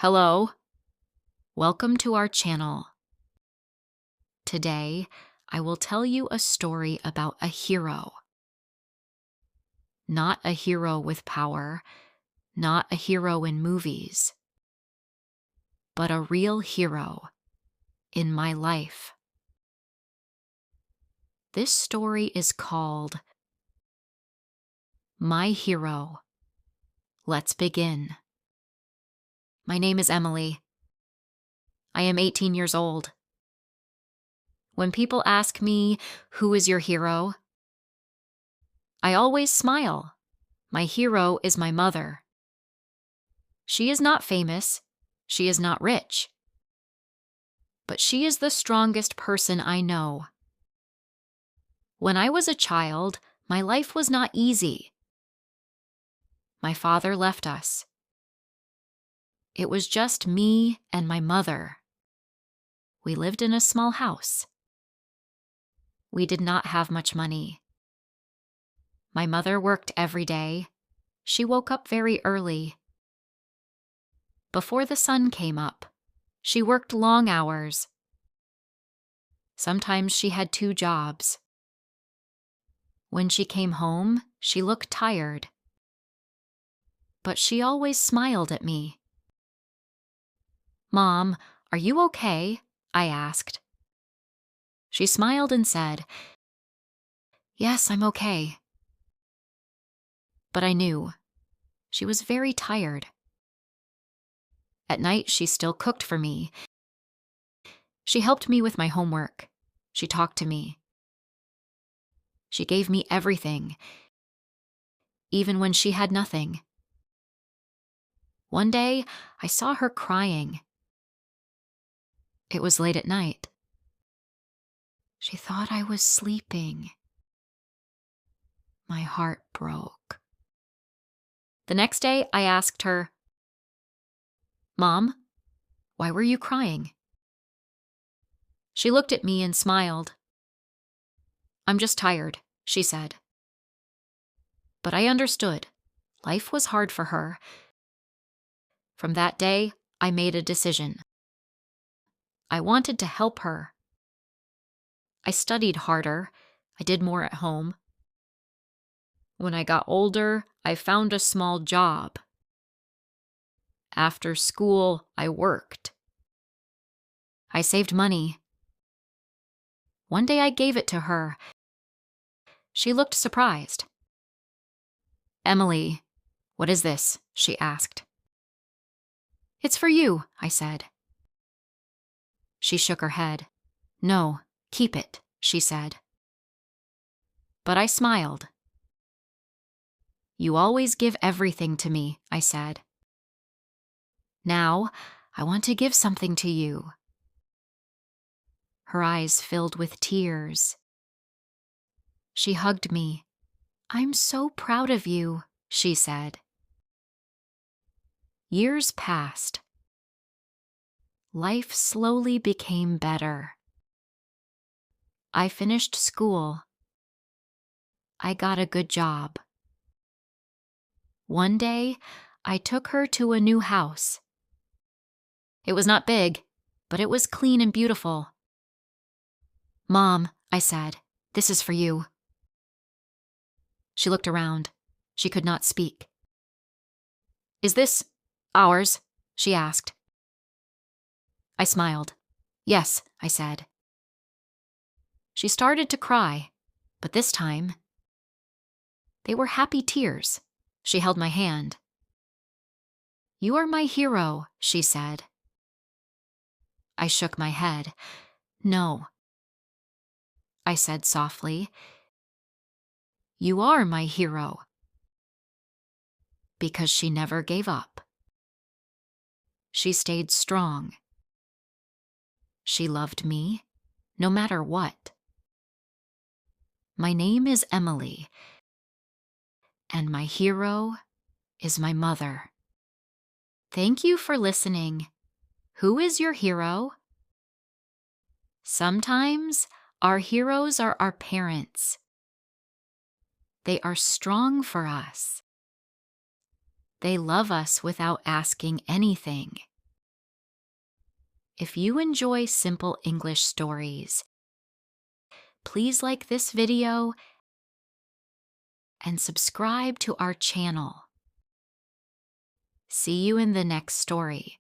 Hello, welcome to our channel. Today, I will tell you a story about a hero. Not a hero with power, not a hero in movies, but a real hero in my life. This story is called My Hero. Let's begin. My name is Emily. I am 18 years old. When people ask me, "Who is your hero?" I always smile. My hero is my mother. She is not famous. She is not rich. But she is the strongest person I know. When I was a child, my life was not easy. My father left us. It was just me and my mother. We lived in a small house. We did not have much money. My mother worked every day. She woke up very early. Before the sun came up, she worked long hours. Sometimes she had 2 jobs. When she came home, she looked tired. But she always smiled at me. "Mom, are you okay?" I asked. She smiled and said, "Yes, I'm okay." But I knew she was very tired. At night, she still cooked for me. She helped me with my homework. She talked to me. She gave me everything, even when she had nothing. One day, I saw her crying. It was late at night. She thought I was sleeping. My heart broke. The next day, I asked her, "Mom, why were you crying?" She looked at me and smiled. "I'm just tired," she said. But I understood. Life was hard for her. From that day, I made a decision. I wanted to help her. I studied harder. I did more at home. When I got older, I found a small job. After school, I worked. I saved money. One day I gave it to her. She looked surprised. "Emily, what is this?" she asked. "It's for you," I said. She shook her head. "No, keep it," she said. But I smiled. "You always give everything to me," I said. "Now, I want to give something to you." Her eyes filled with tears. She hugged me. "I'm so proud of you," she said. Years passed. Life slowly became better. I finished school. I got a good job. One day, I took her to a new house. It was not big, but it was clean and beautiful. "Mom," I said, "this is for you." She looked around. She could not speak. "Is this ours?" she asked. I smiled. "Yes," I said. She started to cry, but this time, they were happy tears. She held my hand. "You are my hero," she said. I shook my head. "No," I said softly. "You are my hero." Because she never gave up. She stayed strong. She loved me, no matter what. My name is Emily, and my hero is my mother. Thank you for listening. Who is your hero? Sometimes our heroes are our parents. They are strong for us. They love us without asking anything. If you enjoy simple English stories, please like this video and subscribe to our channel. See you in the next story.